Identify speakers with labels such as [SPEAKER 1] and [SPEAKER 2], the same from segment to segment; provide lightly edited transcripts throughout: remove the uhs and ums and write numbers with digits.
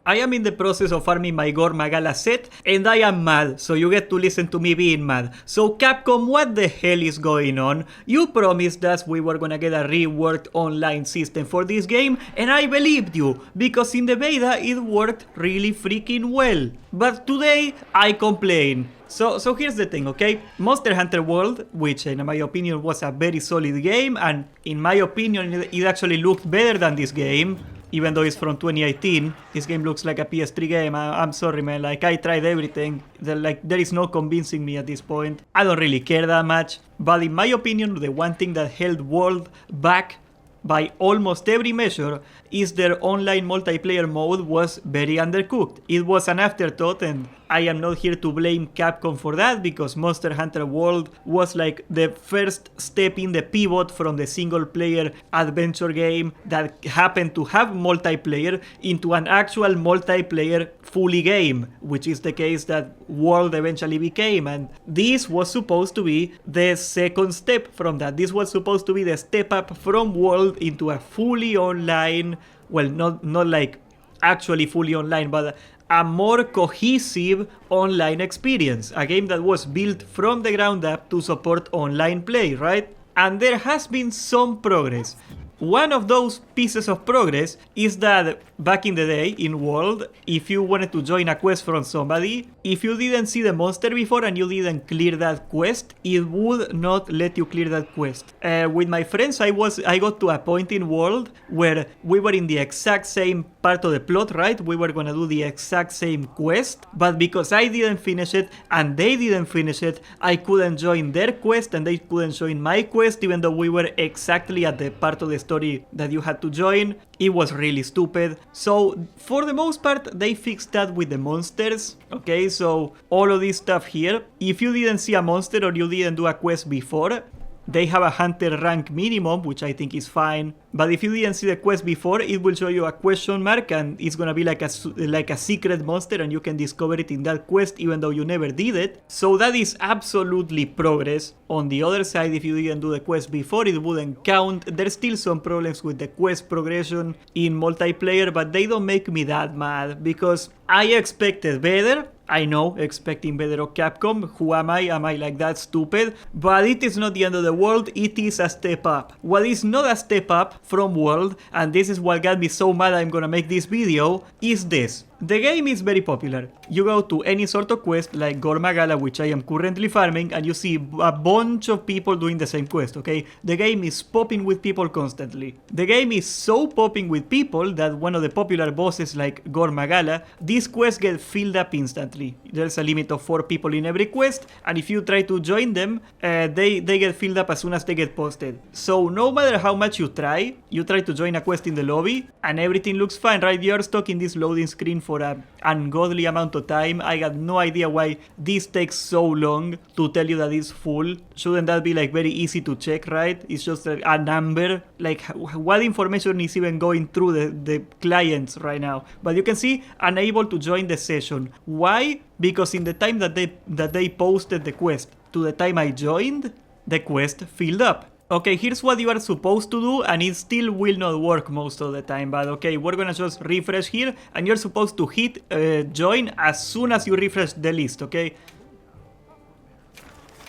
[SPEAKER 1] I am in the process of farming my Gore Magala set, and I am mad, so you get to listen to me being mad. So Capcom, what the hell is going on? You promised us we were gonna get a reworked online system for this game, and I believed you, because in the beta it worked really freaking well. But today, I complain. So here's the thing, okay? Monster Hunter World, which in my opinion was a very solid game, and in my opinion it actually looked better than this game. Even though it's from 2018, this game looks like a PS3 game. I'm sorry, man. Like, I tried everything. There is no convincing me at this point. I don't really care that much. But in my opinion, the one thing that held World back by almost every measure is their online multiplayer mode was very undercooked. It was an afterthought, and I am not here to blame Capcom for that, because Monster Hunter World was like the first step in the pivot from the single player adventure game that happened to have multiplayer into an actual multiplayer fully game, which is the case that World eventually became. And this was supposed to be the second step from that. This was supposed to be the step up from World into a fully online, well, not like actually fully online, but a more cohesive online experience. A game that was built from the ground up to support online play, right? And there has been some progress. One of those pieces of progress is that back in the day in World, if you wanted to join a quest from somebody, if you didn't see the monster before and you didn't clear that quest, it would not let you clear that quest. With my friends, I got to a point in World where we were in the exact same part of the plot, right? We were gonna do the exact same quest, but because I didn't finish it and they didn't finish it, I couldn't join their quest and they couldn't join my quest, even though we were exactly at the part of the story that you had to join. It was really stupid. So for the most part, they fixed that with the monsters. Okay, so all of this stuff here, if you didn't see a monster or you didn't do a quest before, they have a hunter rank minimum, which I think is fine. But if you didn't see the quest before, it will show you a question mark and it's gonna be like a secret monster, and you can discover it in that quest even though you never did it. So that is absolutely progress. On the other side, if you didn't do the quest before, it wouldn't count. There's still some problems with the quest progression in multiplayer, but they don't make me that mad, because I expected better. I know, expecting better of Capcom. Who am I? Am I like that stupid? But it is not the end of the world, it is a step up. What is not a step up from World, and this is what got me so mad I'm gonna make this video, is this. The game is very popular. You go to any sort of quest like Gore Magala, which I am currently farming, and you see a bunch of people doing the same quest, okay? The game is popping with people constantly. The game is so popping with people that one of the popular bosses like Gore Magala, these quests get filled up instantly. There's a limit of 4 people in every quest, and if you try to join them, they get filled up as soon as they get posted. So no matter how much you try to join a quest in the lobby, and everything looks fine, right? You're stuck in this loading screen for an ungodly amount of time. I got no idea why this takes so long to tell you that it's full. Shouldn't that be like very easy to check, right? It's just a number. Like, what information is even going through the clients right now? But you can see unable to join the session. Why? Because in the time that they posted the quest to the time I joined, the quest filled up. Okay, here's what you are supposed to do, and it still will not work most of the time, but okay, we're gonna just refresh here, and you're supposed to hit join as soon as you refresh the list, okay?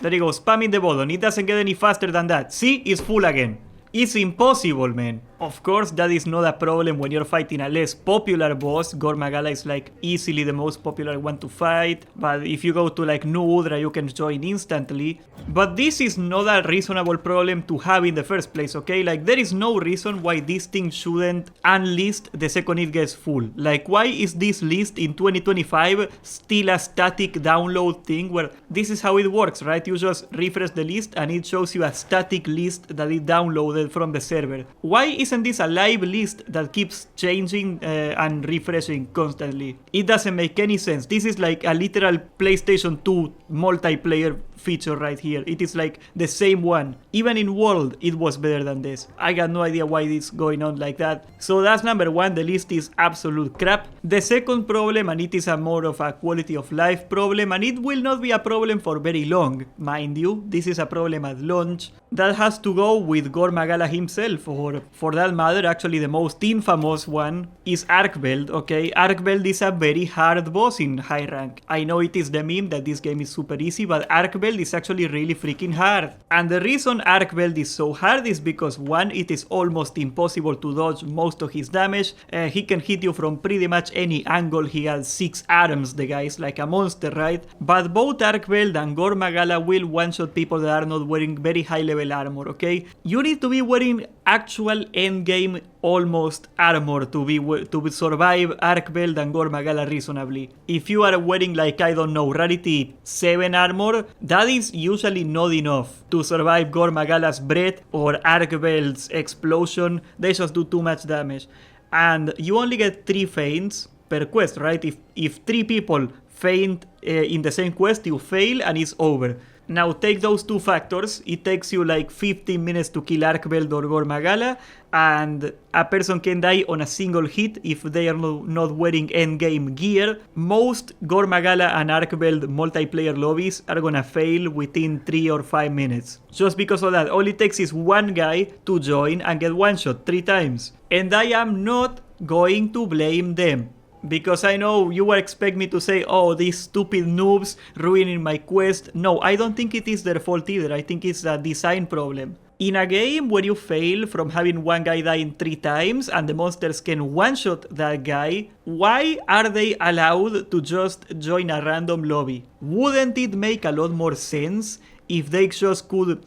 [SPEAKER 1] There you go, spamming the button. It doesn't get any faster than that. See, it's full again. It's impossible, man. Of course, that is not a problem when you're fighting a less popular boss. Gore Magala is like easily the most popular one to fight. But if you go to like New Udra, you can join instantly. But this is not a reasonable problem to have in the first place, okay? Like, there is no reason why this thing shouldn't unlist the second it gets full. Like, why is this list in 2025 still a static download thing where this is how it works, right? You just refresh the list and it shows you a static list that it downloaded from the server. Why isn't this a live list that keeps changing and refreshing constantly? It doesn't make any sense. This is like a literal PlayStation 2 multiplayer feature right here. It is like the same one. Even in world, it was better than this. I got no idea why it's going on like that. So that's number one. The list is absolute crap. The second problem, and it is a more of a quality of life problem, and it will not be a problem for very long, mind you. This is a problem at launch. That has to go with Gore Magala himself, or for that matter, actually the most infamous one is Arkveld, okay? Arkveld is a very hard boss in high rank. I know it is the meme that this game is super easy, but Arkveld is actually really freaking hard. And the reason Arkveld is so hard is because one, it is almost impossible to dodge most of his damage. He can hit you from pretty much any angle. He has 6 arms, the guy is like a monster, right? But both Arkveld and Gore Magala will one-shot people that are not wearing very high level armor, okay? You need to be wearing actual endgame almost armor to survive Arkveld and Gore Magala reasonably. If you are wearing like, I don't know, rarity 7 armor, that is usually not enough to survive Gore Magala's breath or Arkveld's explosion. They just do too much damage. And you only get 3 feints per quest, right? If 3 people feint in the same quest, you fail and it's over. Now take those 2 factors, it takes you like 15 minutes to kill Arkveld or Gore Magala, and a person can die on a single hit if they are not wearing endgame gear. Most Gore Magala and Arkveld multiplayer lobbies are gonna fail within 3 or 5 minutes. Just because of that, all it takes is one guy to join and get one shot 3 times. And I am not going to blame them. Because I know you will expect me to say, oh, these stupid noobs ruining my quest. No, I don't think it is their fault either. I think it's a design problem. In a game where you fail from having one guy dying 3 times and the monsters can one-shot that guy, why are they allowed to just join a random lobby? Wouldn't it make a lot more sense if they just could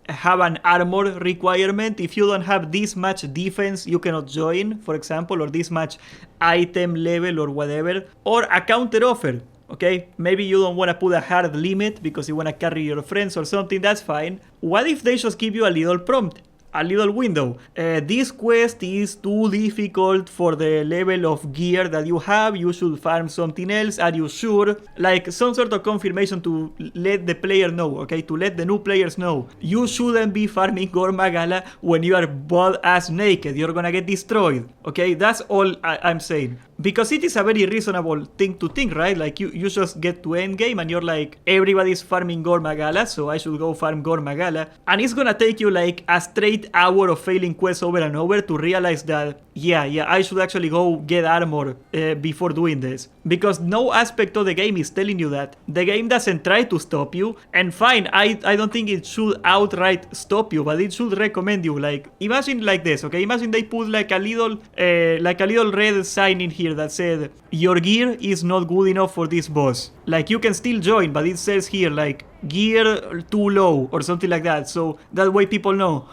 [SPEAKER 1] have an armor requirement? If you don't have this much defense, you cannot join, for example, or this much item level or whatever, or a counter offer. Okay, maybe you don't want to put a hard limit because you want to carry your friends or something, that's fine. What if they just give you a little prompt? A little window. This quest is too difficult for the level of gear that you have. You should farm something else. Are you sure? Like some sort of confirmation to let the player know, okay? To let the new players know. You shouldn't be farming Gore Magala when you are butt-ass naked. You're gonna get destroyed, okay? That's all I'm saying. Because it is a very reasonable thing to think, right? Like you just get to endgame and you're like, everybody's farming Gore Magala, so I should go farm Gore Magala. And it's gonna take you like a straight hour of failing quests over and over to realize that, yeah, I should actually go get armor before doing this. Because no aspect of the game is telling you that. The game doesn't try to stop you. And fine, I don't think it should outright stop you, but it should recommend you. Like, imagine like this, okay? Imagine they put like a little red sign in here that said, your gear is not good enough for this boss. Like, you can still join, but it says here like, gear too low or something like that. So that way people know,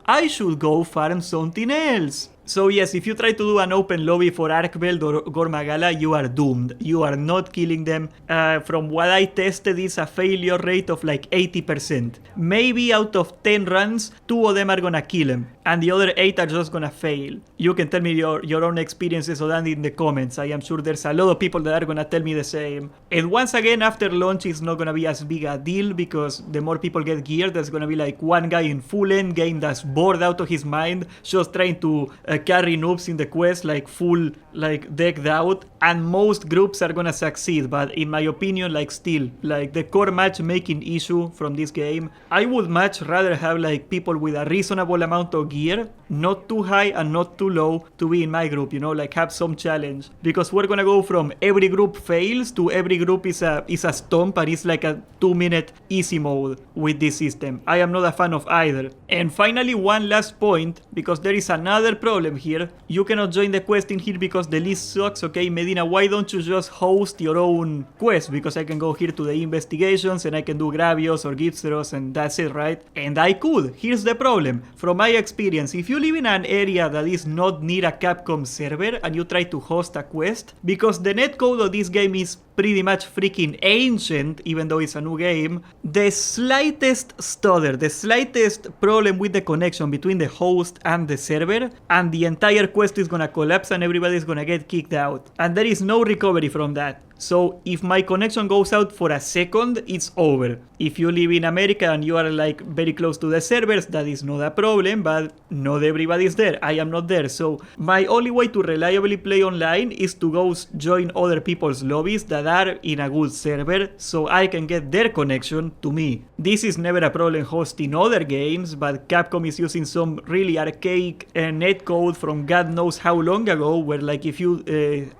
[SPEAKER 1] I should go farm something else. So yes, if you try to do an open lobby for Arkveld or Gore Magala, you are doomed. You are not killing them. From what I tested, it's a failure rate of like 80%. Maybe out of 10 runs, 2 of them are gonna kill him, and the other 8 are just gonna fail. You can tell me your own experiences of that in the comments. I am sure there's a lot of people that are gonna tell me the same. And once again, after launch, it's not gonna be as big a deal because the more people get gear, there's gonna be like one guy in full end game that's bored out of his mind, just trying to carry noobs in the quest, like full, like decked out, and most groups are gonna succeed. But in my opinion, like still, like the core matchmaking issue from this game, I would much rather have like people with a reasonable amount of gear, not too high and not too low, to be in my group, you know, like have some challenge. Because we're gonna go from every group fails to every group is a stomp, and it's like a 2-minute easy mode with this system. I am not a fan of either. And finally, one last point, because there is another problem here. You cannot join the quest in here because the list sucks, okay? Medina, why don't you just host your own quest? Because I can go here to the investigations and I can do Gravios or Gipsteros and that's it, right? And I could. Here's the problem. From my experience, if you live in an area that is not near a Capcom server and you try to host a quest, because the netcode of this game is pretty much freaking ancient, even though it's a new game, the slightest stutter, the slightest problem with the connection between the host and the server, and the entire quest is gonna collapse and everybody's gonna get kicked out. And there is no recovery from that. So if my connection goes out for a second, it's over. If you live in America and you are like very close to the servers, that is not a problem, but not everybody is there. I am not there. So my only way to reliably play online is to go join other people's lobbies that are in a good server so I can get their connection to me. This is never a problem hosting other games, but Capcom is using some really archaic netcode from God knows how long ago, where like if you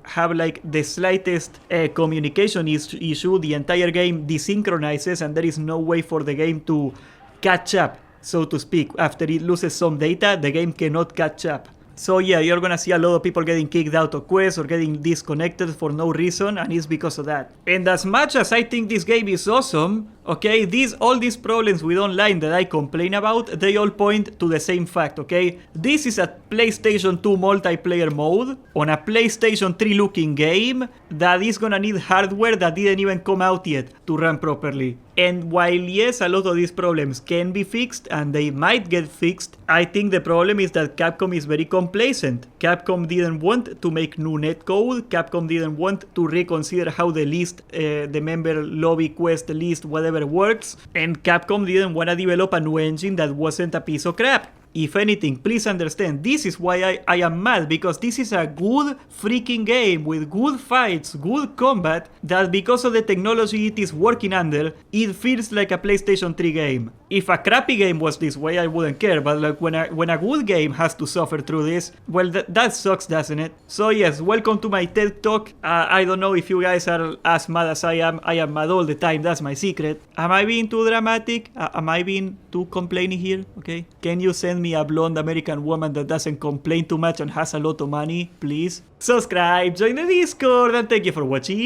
[SPEAKER 1] have like the slightest communication issue, the entire game desynchronizes and there is no way for the game to catch up, so to speak. After it loses some data, the game cannot catch up. So yeah, you're gonna see a lot of people getting kicked out of quests or getting disconnected for no reason, and it's because of that. And as much as I think this game is awesome, okay, all these problems with online that I complain about, they all point to the same fact, okay? This is a PlayStation 2 multiplayer mode on a PlayStation 3 looking game that is gonna need hardware that didn't even come out yet to run properly. And while yes, a lot of these problems can be fixed and they might get fixed, I think the problem is that Capcom is very complacent. Capcom didn't want to make new netcode, Capcom didn't want to reconsider how the list, the member lobby quest list, whatever works, and Capcom didn't want to develop a new engine that wasn't a piece of crap. If anything, please understand, this is why I am mad, because this is a good freaking game with good fights, good combat, that because of the technology it is working under, it feels like a PlayStation 3 game. If a crappy game was this way, I wouldn't care, but like when a good game has to suffer through this, well, that sucks, doesn't it? So yes, welcome to my TED Talk. I don't know if you guys are as mad as I am. I am mad all the time, that's my secret. Am I being too dramatic? Am I being too complaining here? Okay. Can you send me a blonde American woman that doesn't complain too much and has a lot of money, please? Subscribe, join the Discord, and thank you for watching.